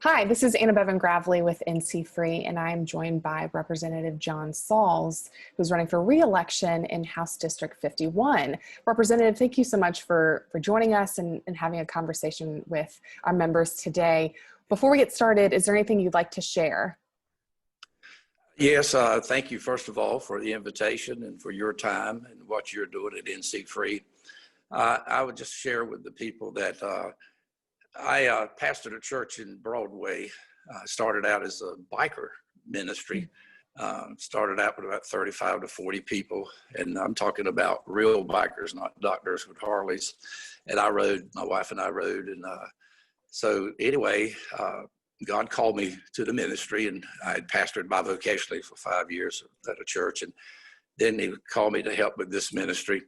Hi, this is Anna Bevan Gravely with NCFREE, and I'm joined by Representative John Sauls, who's running for re-election in House District 51. Representative, thank you so much for joining us and having a conversation with our members today. Before we get started, is there anything you'd like to share? Yes, thank you, first of all, for the invitation and for your time and what you're doing at NCFREE. I would just share with the people that I pastored a church in Broadway. Started out as a biker ministry. Started out with about 35 to 40 people. And I'm talking about real bikers, not doctors with Harleys. And I rode, my wife and I rode. And so anyway, God called me to the ministry, and I had pastored bivocationally for 5 years at a church. And then he called me to help with this ministry.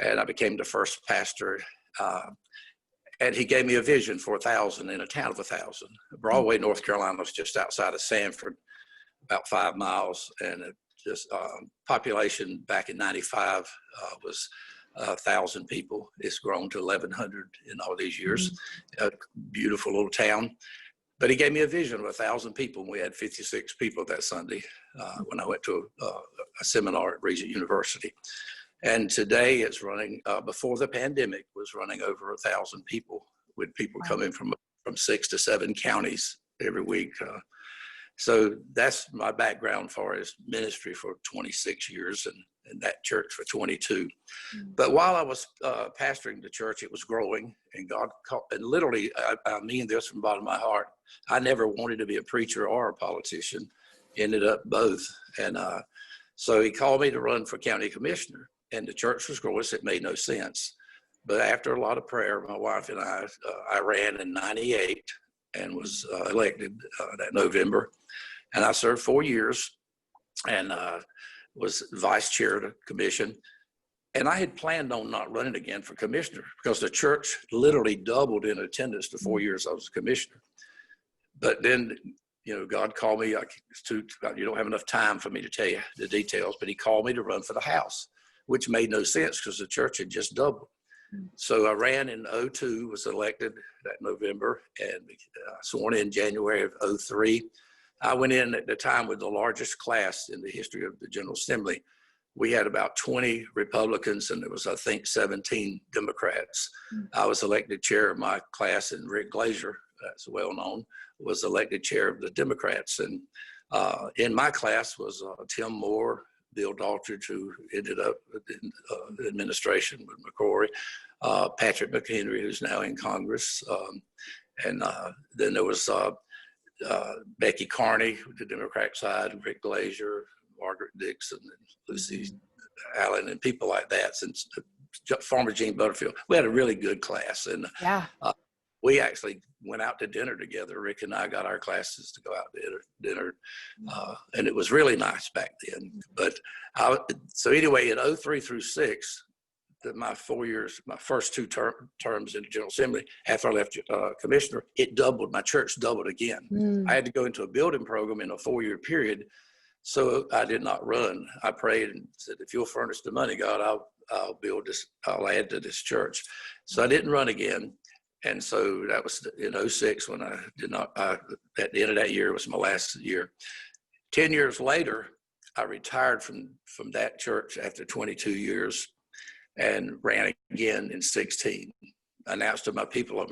And I became the first pastor. And he gave me a vision for 1,000 in a town of 1,000. Broadway, North Carolina was just outside of Sanford, about 5 miles. And it just population back in 95 was 1,000 people. It's grown to 1,100 in all these years. A beautiful little town. But he gave me a vision of 1,000 people. And we had 56 people that Sunday when I went to a seminar at Regent University. And today it's running, before the pandemic, was running over 1,000 people, with people coming from 6 to 7 counties every week. So that's my background for his ministry for 26 years and that church for 22. But while I was pastoring the church, it was growing, and God called, and literally, I mean this from the bottom of my heart, I never wanted to be a preacher or a politician, ended up both. And so he called me to run for county commissioner. And the church was growing, so it made no sense. But after a lot of prayer, my wife and I ran in 98 and was elected that November. And I served 4 years and was vice chair of the commission. And I had planned on not running again for commissioner because the church literally doubled in attendance the 4 years I was a commissioner. But then, you know, God called me. You don't have enough time for me to tell you the details, but he called me to run for the House, which made no sense because the church had just doubled. So I ran in 02, was elected that November, and sworn in January of 03. I went in at the time with the largest class in the history of the General Assembly. We had about 20 Republicans, and there was, I think, 17 Democrats. I was elected chair of my class, and Rick Glazier, that's well known, was elected chair of the Democrats. And in my class was Tim Moore, Bill Daltrich, who ended up in the administration with McCrory, Patrick McHenry, who's now in Congress, and then there was Becky Carney, the Democratic side, Rick Glazier, Margaret Dixon, and Lucy Allen, and people like that. Since former Gene Butterfield, we had a really good class, and we actually went out to dinner together. Rick and I got our classes to go out to dinner, and it was really nice back then. But so anyway, in 03 through 06, my 4 years, my first two terms in the General Assembly, after I left commissioner, it doubled. My church doubled again. I had to go into a building program in a 4-year period, so I did not run. I prayed and said, if you'll furnish the money, God, I'll build this, I'll add to this church. So I didn't run again. And so that was in 06 when I did not, at the end of that year was my last year. 10 years later, I retired from that church after 22 years and ran again in 16. I announced to my people,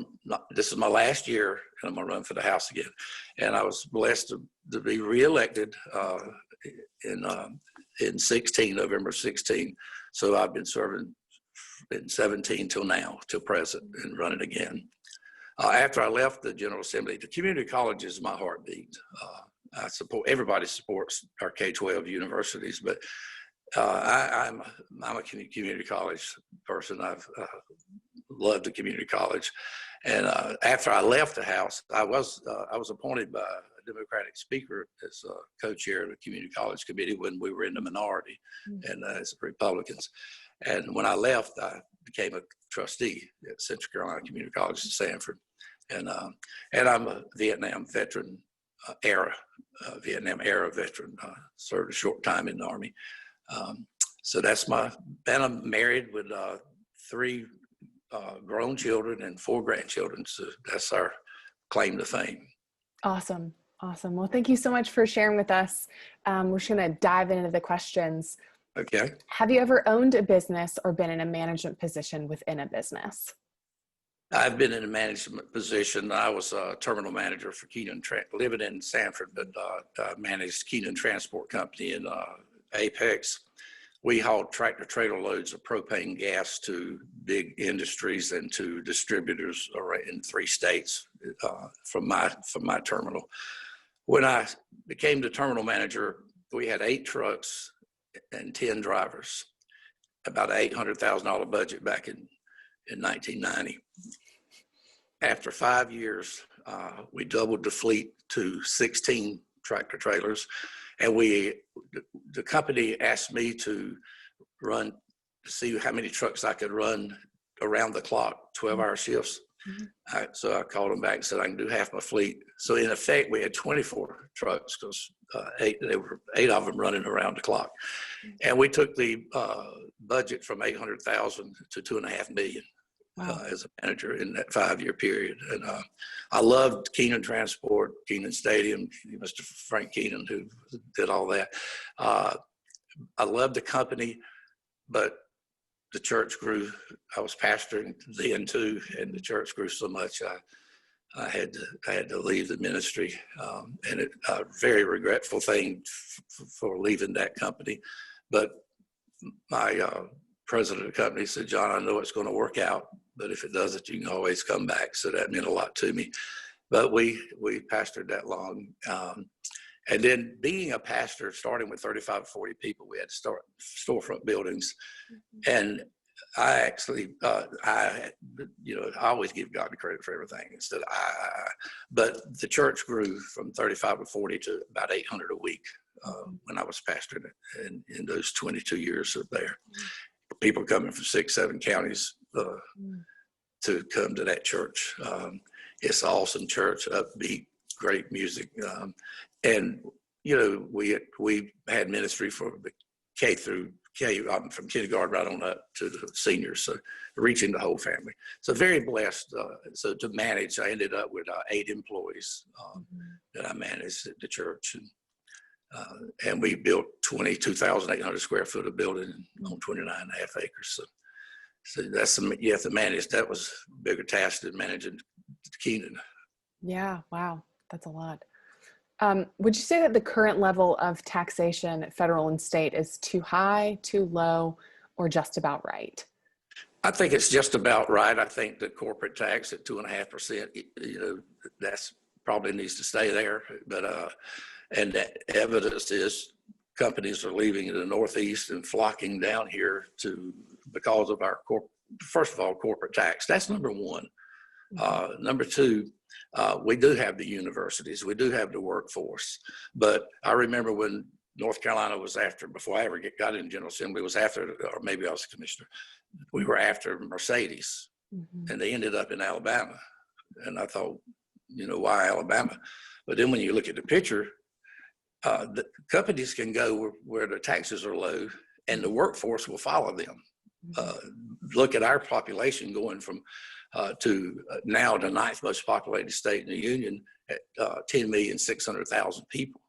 this is my last year and I'm gonna run for the House again. And I was blessed to be reelected in 16, November 16. So I've been serving in 17 till now, till present, and running again. After I left the General Assembly, the community college is my heartbeat. I support, everybody supports our K-12 universities, but I'm a community college person. I've loved the community college. And after I left the House, I was appointed by a Democratic speaker as co-chair of the community college committee when we were in the minority and as Republicans. And when I left, I became a trustee at Central Carolina Community College in Sanford. And I'm a Vietnam veteran, Vietnam era veteran, served a short time in the Army. So that's and I'm married with 3 grown children and 4 grandchildren. So that's our claim to fame. Awesome. Awesome. Well, thank you so much for sharing with us. We're just going to dive into the questions. Okay. Have you ever owned a business or been in a management position within a business? I've been in a management position. I was a terminal manager for Keenan, living in Sanford, but managed Keenan Transport Company in Apex. We hauled tractor trailer loads of propane gas to big industries and to distributors in 3 states from my terminal. When I became the terminal manager, we had 8 trucks and 10 drivers, about an $800,000 budget back in 1990. After 5 years, we doubled the fleet to 16 tractor trailers, and the company asked me to see how many trucks I could run around the clock, 12-hour shifts. Mm-hmm. So I called them back and said I can do half my fleet. So in effect, we had 24 trucks because 8 of them running around the clock, and we took the budget from 800,000 to 2.5 million. Wow. As a manager in that 5-year period. And I loved Keenan Transport, Keenan Stadium, Mr. Frank Keenan, who did all that. I loved the company, but the church grew. I was pastoring then too, and the church grew so much I had to leave the ministry. And a very regretful thing for leaving that company. But my president of the company said, "John, I know it's going to work out, but if it doesn't, you can always come back." So that meant a lot to me. But we pastored that long. And then being a pastor, starting with 35 or 40 people, we had to start storefront buildings. Mm-hmm. And I actually, I always give God the credit for everything instead of but the church grew from 35 or 40 to about 800 a week when I was pastoring in those 22 years of there. Mm-hmm. People coming from 6, 7 counties to come to that church. It's an awesome church, upbeat, great music. And, we had ministry for the K through K, from kindergarten right on up to the seniors, so reaching the whole family. So very blessed. So to manage, I ended up with 8 employees that I managed at the church. And we built 22,800 square foot of building on 29.5 acres. So that's you have to manage. That was a bigger task than managing Keenan. Yeah, wow, that's a lot. Would you say that the current level of taxation, federal and state, is too high, too low, or just about right? I think it's just about right. I think the corporate tax at 2.5%, that's probably needs to stay there. But and the evidence is companies are leaving the Northeast and flocking down here because of our first of all, corporate tax. That's number one. Number two, we do have the universities, we do have the workforce. But I remember when North Carolina was before I ever got in General Assembly, was after, or maybe I was a commissioner, we were after Mercedes, and they ended up in Alabama. And I thought, why Alabama? But then when you look at the picture, the companies can go where the taxes are low and the workforce will follow them. Look at our population going from to now the 9th most populated state in the union at 10,600,000 people.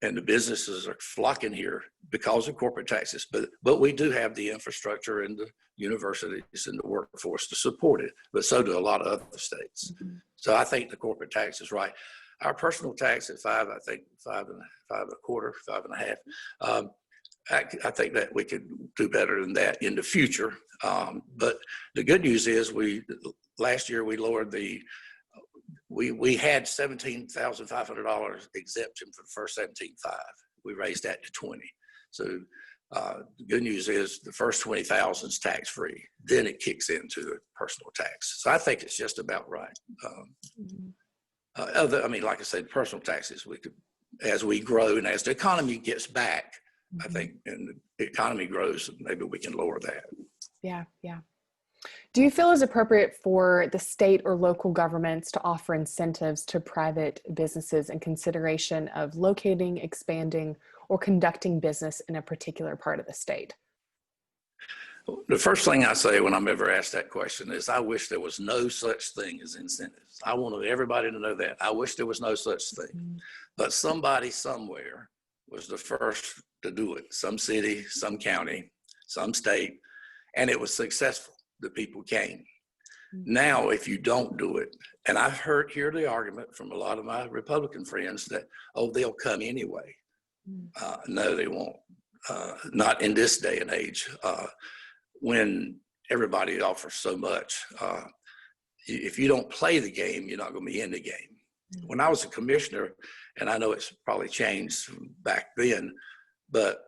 And the businesses are flocking here because of corporate taxes. But we do have the infrastructure and the universities and the workforce to support it, but so do a lot of other states. So I think the corporate tax is right. Our personal tax at 5, I think 5.25, 5.5. I think that we could do better than that in the future. But the good news is last year we lowered we had $17,500 exemption for the first 17.5. We raised that to 20. So the good news is the first 20,000 is tax free. Then it kicks into the personal tax. So I think it's just about right. Like I said, personal taxes, as we grow and as the economy gets back, I think, and the economy grows, maybe we can lower that. Yeah. Do you feel it's appropriate for the state or local governments to offer incentives to private businesses in consideration of locating, expanding, or conducting business in a particular part of the state? The first thing I say when I'm ever asked that question is, I wish there was no such thing as incentives. I wanted everybody to know that. I wish there was no such thing. But somebody somewhere was the first to do it. Some city, some county, some state, and it was successful. The people came. Now, if you don't do it, and I've hear the argument from a lot of my Republican friends that, oh, they'll come anyway. No, they won't. Not in this day and age. When everybody offers so much, if you don't play the game, you're not going to be in the game. When I was a commissioner, and I know it's probably changed back then, but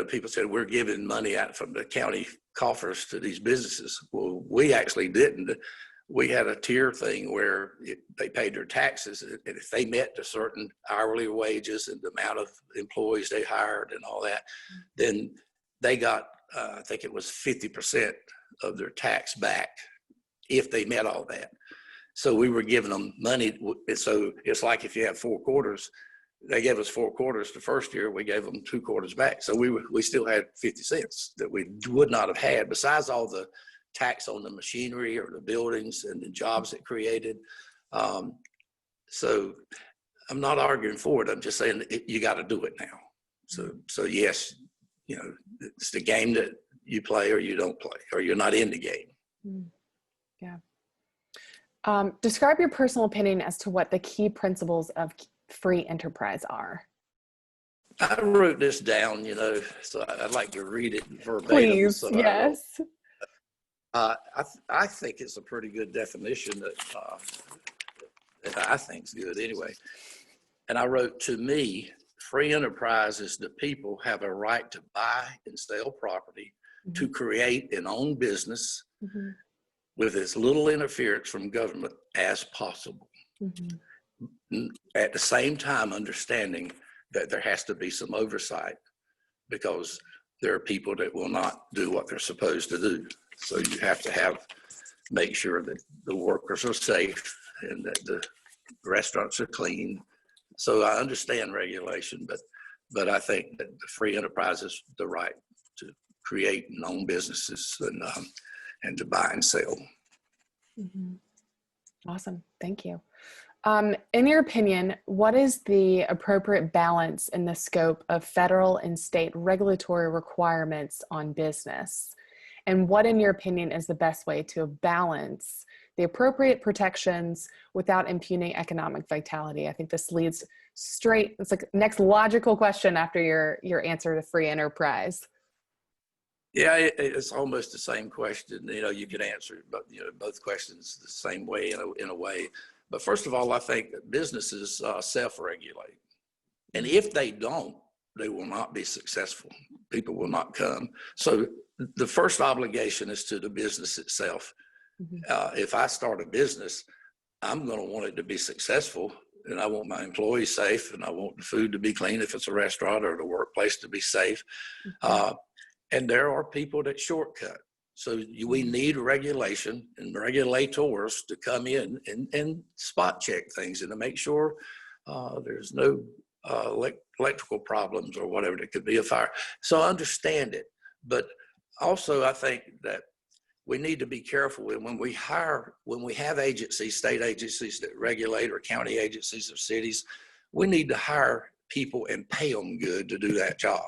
people said we're giving money out from the county coffers to these businesses. Well, we actually didn't. We had a tier thing where they paid their taxes, and if they met the certain hourly wages and the amount of employees they hired and all that, then they got, I think it was 50% of their tax back if they met all that. So we were giving them money. So it's like if you have 4 quarters, they gave us 4 quarters the first year, we gave them 2 quarters back. So we still had 50 cents that we would not have had, besides all the tax on the machinery or the buildings and the jobs it created. So I'm not arguing for it. I'm just saying you got to do it now. So yes, it's the game that you play or you don't play, or you're not in the game. Yeah. Describe your personal opinion as to what the key principles of free enterprise are. I wrote this down, so I'd like to read it verbatim. Please, yes. I think it's a pretty good definition that I think is good anyway. And I wrote, to me, free enterprise is the people have a right to buy and sell property, to create and own business with as little interference from government as possible. At the same time, understanding that there has to be some oversight, because there are people that will not do what they're supposed to do. So you have to make sure that the workers are safe and that the restaurants are clean. So I understand regulation, but I think that the free enterprise is the right to create and own businesses and to buy and sell. Awesome, thank you. In your opinion, what is the appropriate balance in the scope of federal and state regulatory requirements on business? And what, in your opinion, is the best way to balance the appropriate protections without impugning economic vitality? I think this leads straight, it's like next logical question after your answer to free enterprise. Yeah, it's almost the same question. You can answer it, but both questions the same way in a way. But first of all, I think that businesses self-regulate. And if they don't, they will not be successful. People will not come. So the first obligation is to the business itself. If I start a business, I'm going to want it to be successful, and I want my employees safe, and I want the food to be clean if it's a restaurant, or the workplace to be safe. And there are people that shortcut. So we need regulation and regulators to come in and spot check things and to make sure there's no electrical problems or whatever. It could be a fire. So I understand it. But also I think that we need to be careful when we have agencies, state agencies that regulate, or county agencies or cities, we need to hire people and pay them good to do that job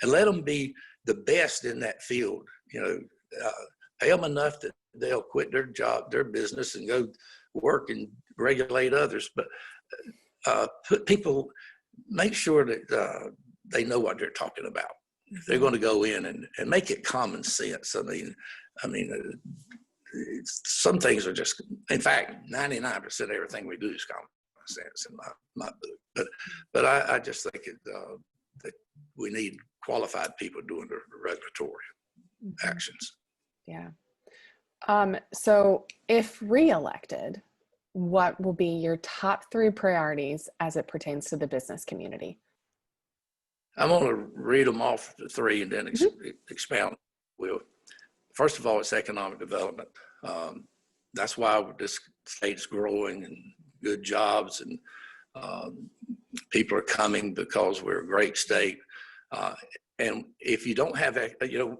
and let them be the best in that field. Pay them enough that they'll quit their job, their business, and go work and regulate others. But put people, make sure that they know what they're talking about. If they're going to go in and make it common sense. I mean, some things are just, in fact, 99% of everything we do is common sense in my book. But I just think that we need qualified people doing the regulatory actions. Yeah. So if reelected, what will be your top 3 priorities as it pertains to the business community? I'm going to read them off, the 3, and then expound. First of all, it's economic development. That's why this state's growing, and good jobs, and people are coming because we're a great state. And if you don't have,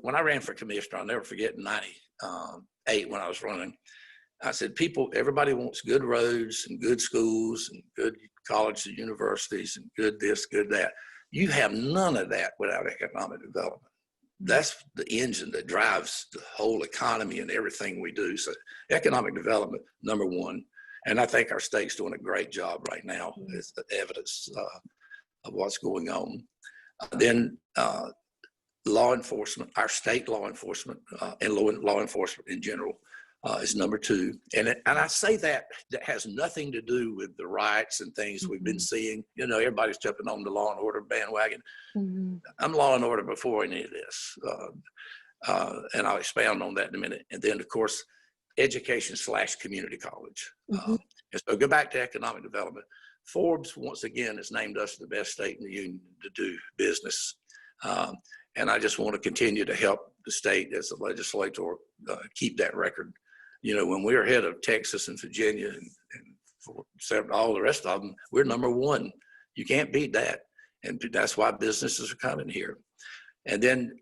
when I ran for commissioner, I'll never forget in 98 when I was running, I said, everybody wants good roads and good schools and good colleges and universities and good this, good that. You have none of that without economic development. That's the engine that drives the whole economy and everything we do. So economic development, number one. And I think our state's doing a great job right now as the evidence of what's going on. Then law enforcement, our state law enforcement and law enforcement in general is number two. And I say that has nothing to do with the riots and things we've been seeing. Everybody's jumping on the law and order bandwagon. I'm law and order before any of this. And I'll expound on that in a minute. And then, of course, education/community college. And so go back to economic development. Forbes, once again, has named us the best state in the union to do business. And I just want to continue to help the state as a legislator keep that record. When we're ahead of Texas and Virginia and all the rest of them, we're number one. You can't beat that. And that's why businesses are coming here. And then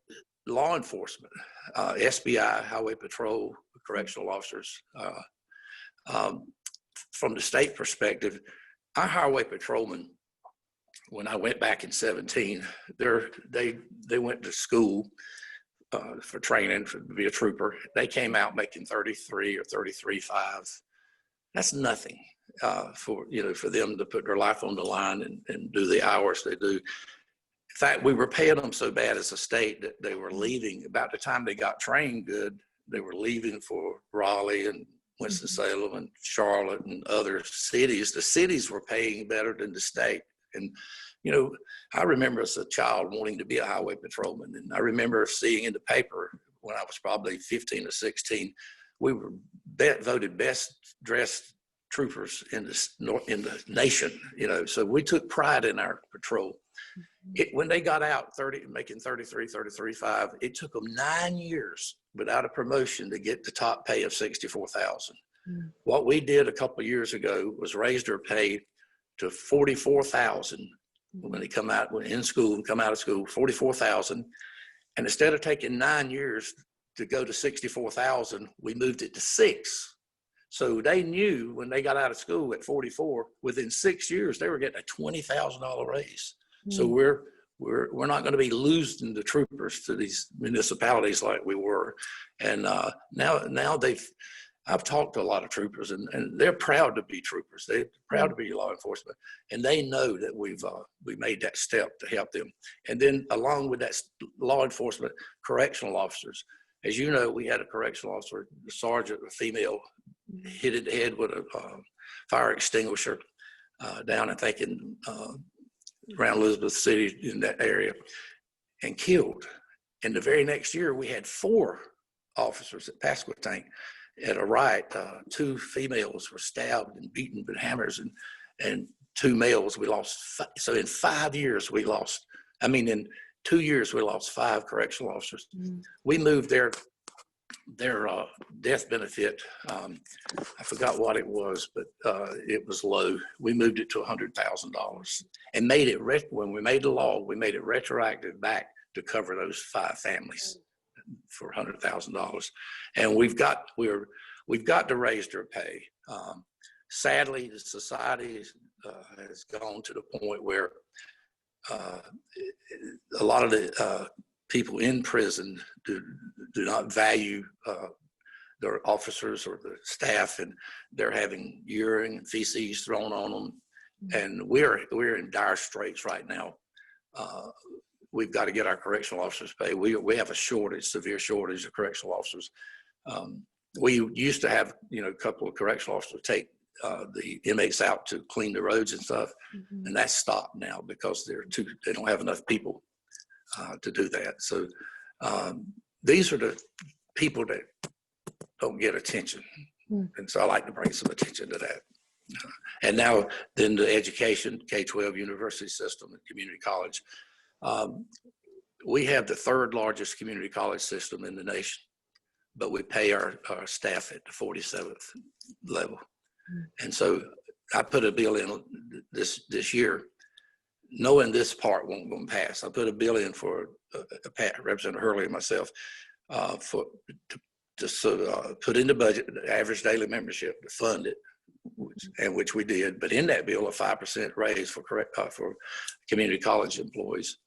law enforcement, SBI, Highway Patrol, correctional officers. From the state perspective, our highway patrolmen, when I went back in 17, they went to school for training to be a trooper. They came out making 33 or 33.5. That's nothing for them to put their life on the line and do the hours they do. In fact, we were paying them so bad as a state that they were leaving. About the time they got trained good, they were leaving for Raleigh and Winston-Salem and Charlotte and other cities. The cities were paying better than the state. And, I remember as a child wanting to be a highway patrolman. And I remember seeing in the paper when I was probably 15 or 16, we were voted best dressed troopers in the nation, so we took pride in our patrol. When they got out making 33, 33.5, it took them 9 years without a promotion to get the top pay of $64,000. What we did a couple of years ago was raise their pay to $44,000 when they come out of school, $44,000. And instead of taking 9 years to go to $64,000, we moved it to 6. So they knew when they got out of school at 44, within 6 years, they were getting a $20,000 raise. So we're not going to be losing the troopers to these municipalities like we were. And now I've talked to a lot of troopers and they're proud to be troopers. They're proud to be law enforcement. And they know that we made that step to help them. And then along with that law enforcement, correctional officers. As you know, we had a correctional officer, a sergeant, a female, hit it in the head with a fire extinguisher down, I think, around Elizabeth City in that area, and killed. And the very next year, we had 4 officers at Pasquotank at a riot. 2 females were stabbed and beaten with hammers, and 2 males. We lost. So in 5 years, in 2 years, we lost 5 correctional officers. We moved their death benefit. I forgot what it was, but it was low. We moved it to $100,000 and made it, when we made the law, we made it retroactive back to cover those 5 families for $100,000. And we've got to raise their pay. Sadly, the society has gone to the point where a lot of the people in prison do not value their officers or the staff, and they're having urine and feces thrown on them. And we're in dire straits right now. We've got to get our correctional officers paid. We have a severe shortage of correctional officers. We used to have, a couple of correctional officers take the inmates out to clean the roads and stuff, and that's stopped now because they don't have enough people to do that. So these are the people that don't get attention, and so I like to bring some attention to that. And now then the education, K-12 university system and community college. We have the 3rd largest community college system in the nation, but we pay our staff at the 47th level. And so I put a bill in this year knowing this part won't go pass, I put a bill in for Representative Hurley and myself to put in the budget the average daily membership to fund it, which we did. But in that bill, a 5% raise for community college employees.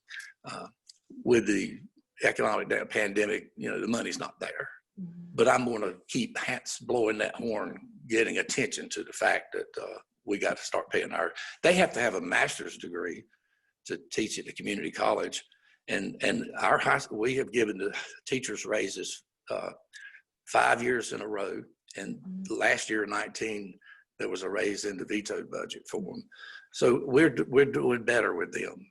With the economic pandemic, the money's not there. But I'm going to keep blowing that horn, getting attention to the fact that we got to start paying they have to have a master's degree to teach at the community college. And we have given the teachers raises 5 years in a row. And last year, 19, there was a raise in the veto budget for them. So we're doing better with them.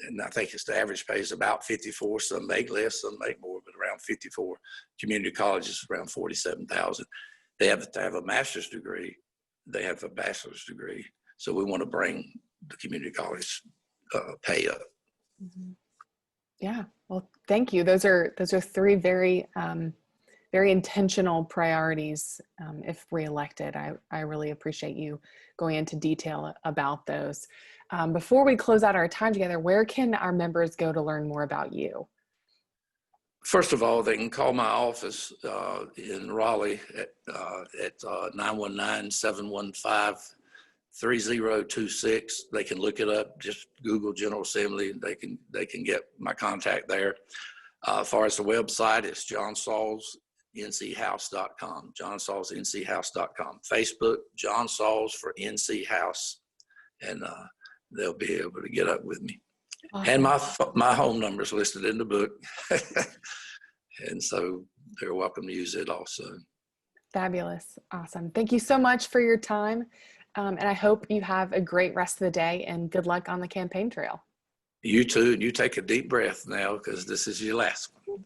And I think the average pay is about 54. Some make less, some make more, but around 54. Community colleges around 47,000. They have to have a master's degree. They have a bachelor's degree. So we want to bring the community college pay up. Yeah. Well, thank you. Those are three very very intentional priorities. If reelected, I really appreciate you going into detail about those. Before we close out our time together, where can our members go to learn more about you? First of all, they can call my office in Raleigh at 919-715-3026. They can look it up. Just Google General Assembly. They can get my contact there. As far as the website, it's johnsauls.nchouse.com. johnsauls.nchouse.com. Facebook, John Sauls for NC House, and they'll be able to get up with me. Awesome. And my home number is listed in the book. And so they're welcome to use it also. Fabulous. Awesome. Thank you so much for your time. And I hope you have a great rest of the day and good luck on the campaign trail. You too. And you take a deep breath now because this is your last one.